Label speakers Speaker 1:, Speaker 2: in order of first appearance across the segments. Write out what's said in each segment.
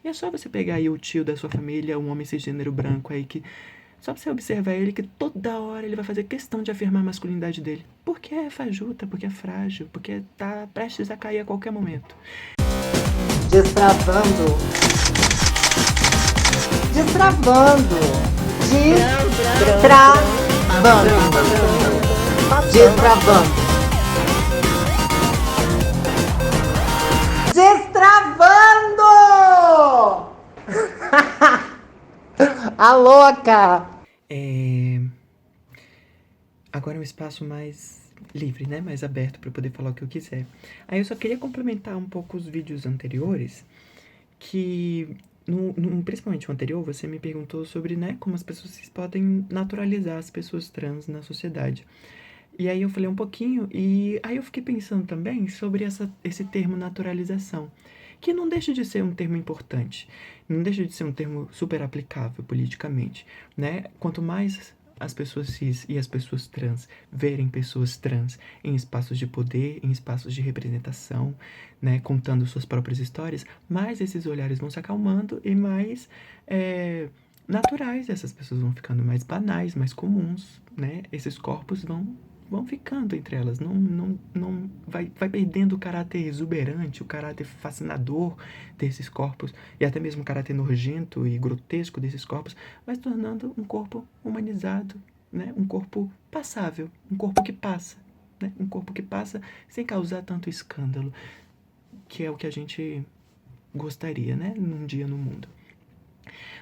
Speaker 1: E é só você pegar aí o tio da sua família, um homem cisgênero branco aí que... Só pra você observar ele que toda hora ele vai fazer questão de afirmar a masculinidade dele. Porque é fajuta, porque é frágil, porque tá prestes a cair a qualquer momento.
Speaker 2: Destravando. Destravando. Destravando. Destravando! A louca!
Speaker 1: Agora é um espaço mais livre, né? Mais aberto para eu poder falar o que eu quiser. Aí eu só queria complementar um pouco os vídeos anteriores, que principalmente o anterior, você me perguntou sobre, né, como as pessoas podem naturalizar as pessoas trans na sociedade. E aí eu falei um pouquinho, e aí eu fiquei pensando também sobre esse termo naturalização, que não deixa de ser um termo importante, não deixa de ser um termo super aplicável politicamente, né? Quanto mais as pessoas cis e as pessoas trans verem pessoas trans em espaços de poder, em espaços de representação, né, contando suas próprias histórias, mais esses olhares vão se acalmando e mais naturais essas pessoas vão ficando, mais banais, mais comuns, né? Esses corpos vão ficando entre elas, não vai perdendo o caráter exuberante, o caráter fascinador desses corpos, e até mesmo o caráter nojento e grotesco desses corpos, vai se tornando um corpo humanizado, né? Um corpo passável, um corpo que passa, né? Um corpo que passa sem causar tanto escândalo, que é o que a gente gostaria, né? Num dia no mundo.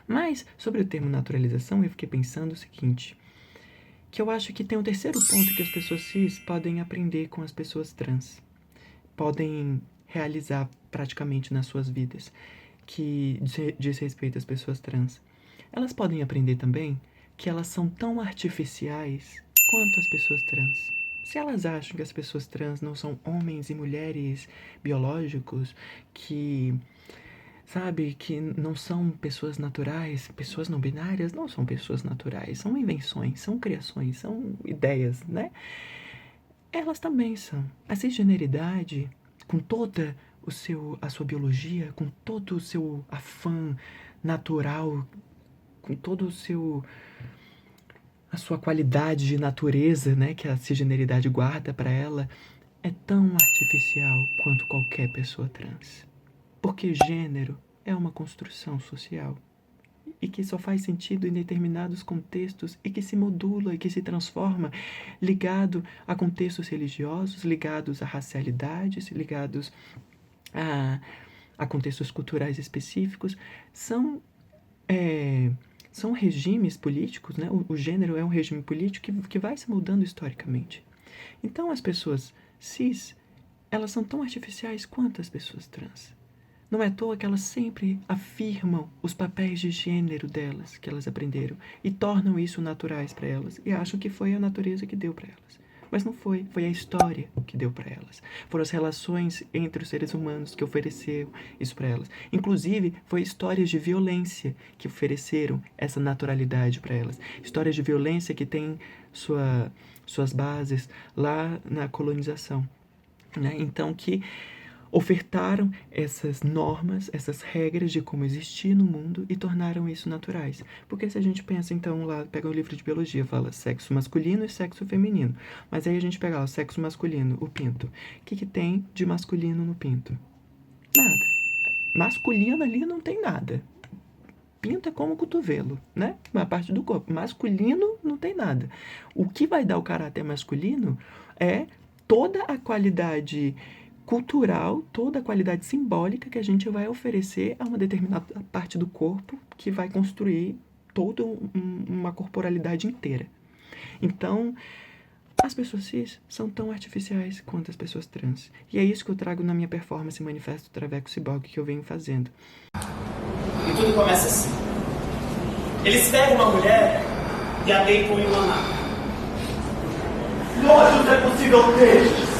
Speaker 1: Mas, sobre o termo naturalização, eu fiquei pensando o seguinte, que eu acho que tem um terceiro ponto que as pessoas cis podem aprender com as pessoas trans. Podem realizar praticamente nas suas vidas, que diz respeito às pessoas trans. Elas podem aprender também que elas são tão artificiais quanto as pessoas trans. Se elas acham que as pessoas trans não são homens e mulheres biológicos, que... sabe, que não são pessoas naturais, pessoas não binárias não são pessoas naturais, são invenções, são criações, são ideias, né? Elas também são. A cisgeneridade, com toda a sua biologia, com todo o seu afã natural, com todo a sua qualidade de natureza, né, que a cisgeneridade guarda para ela, é tão artificial quanto qualquer pessoa trans. Porque gênero é uma construção social e que só faz sentido em determinados contextos e que se modula e que se transforma ligado a contextos religiosos, ligados a racialidades, ligados a contextos culturais específicos. São regimes políticos, né? O gênero é um regime político que vai se mudando historicamente. Então as pessoas cis, elas são tão artificiais quanto as pessoas trans. Não é à toa que elas sempre afirmam os papéis de gênero delas, que elas aprenderam, e tornam isso naturais para elas, e acham que foi a natureza que deu para elas. Mas não foi, foi a história que deu para elas. Foram as relações entre os seres humanos que ofereceram isso para elas. Inclusive, foi histórias de violência que ofereceram essa naturalidade para elas. Histórias de violência que têm suas bases lá na colonização, né? Então, que ofertaram essas normas, essas regras de como existir no mundo e tornaram isso naturais. Porque se a gente pensa, então, lá, pega o livro de biologia, fala sexo masculino e sexo feminino. Mas aí a gente pega lá, o sexo masculino, o pinto. O que tem de masculino no pinto? Nada. Masculino ali não tem nada. Pinto é como o cotovelo, né? Uma parte do corpo. Masculino não tem nada. O que vai dar o caráter masculino é toda a qualidade cultural, toda a qualidade simbólica que a gente vai oferecer a uma determinada parte do corpo que vai construir toda uma corporalidade inteira. Então, as pessoas cis são tão artificiais quanto as pessoas trans. E é isso que eu trago na minha performance Manifesto Traveco Ciborgue que eu venho fazendo.
Speaker 3: E tudo começa assim. Eles pegam uma mulher e a deitam em uma maca. Nós não é possível deles!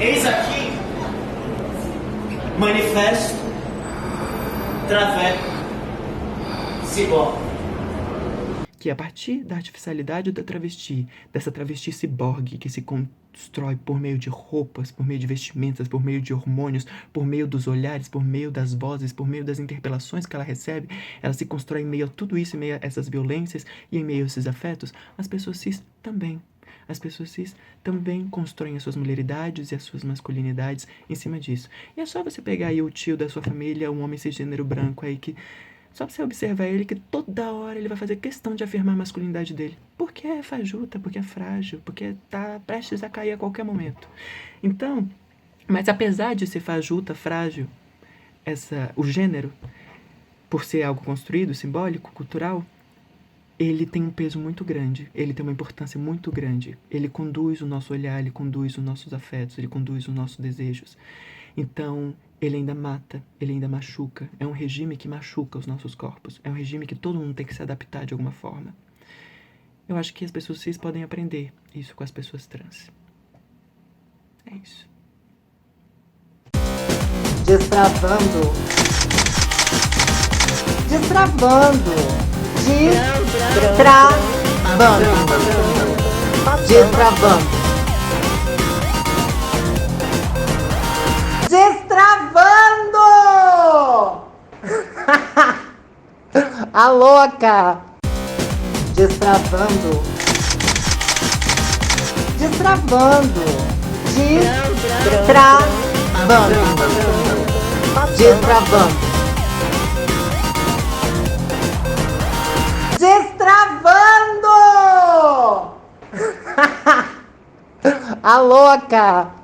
Speaker 3: Eis aqui, Manifesto Traveco ciborgue.
Speaker 1: Que a partir da artificialidade da travesti, dessa travesti ciborgue que se constrói por meio de roupas, por meio de vestimentas, por meio de hormônios, por meio dos olhares, por meio das vozes, por meio das interpelações que ela recebe, ela se constrói em meio a tudo isso, em meio a essas violências e em meio a esses afetos. As pessoas cis também. As pessoas cis também constroem as suas mulheridades e as suas masculinidades em cima disso. E é só você pegar aí o tio da sua família, um homem cisgênero branco aí que... Só pra você observar ele que toda hora ele vai fazer questão de afirmar a masculinidade dele. Porque é fajuta, porque é frágil, porque tá prestes a cair a qualquer momento. Então, mas apesar de ser fajuta, frágil, o gênero, por ser algo construído, simbólico, cultural, ele tem um peso muito grande, ele tem uma importância muito grande. Ele conduz o nosso olhar, ele conduz os nossos afetos, ele conduz os nossos desejos. Então, ele ainda mata, ele ainda machuca. É um regime que machuca os nossos corpos. É um regime que todo mundo tem que se adaptar de alguma forma. Eu acho que as pessoas cis podem aprender isso com as pessoas trans. É isso.
Speaker 2: Destravando. Destravando. Destravando. Destravando. Destravando! A louca! Destravando. Destravando. Destravando. Destravando. Destravando! A louca!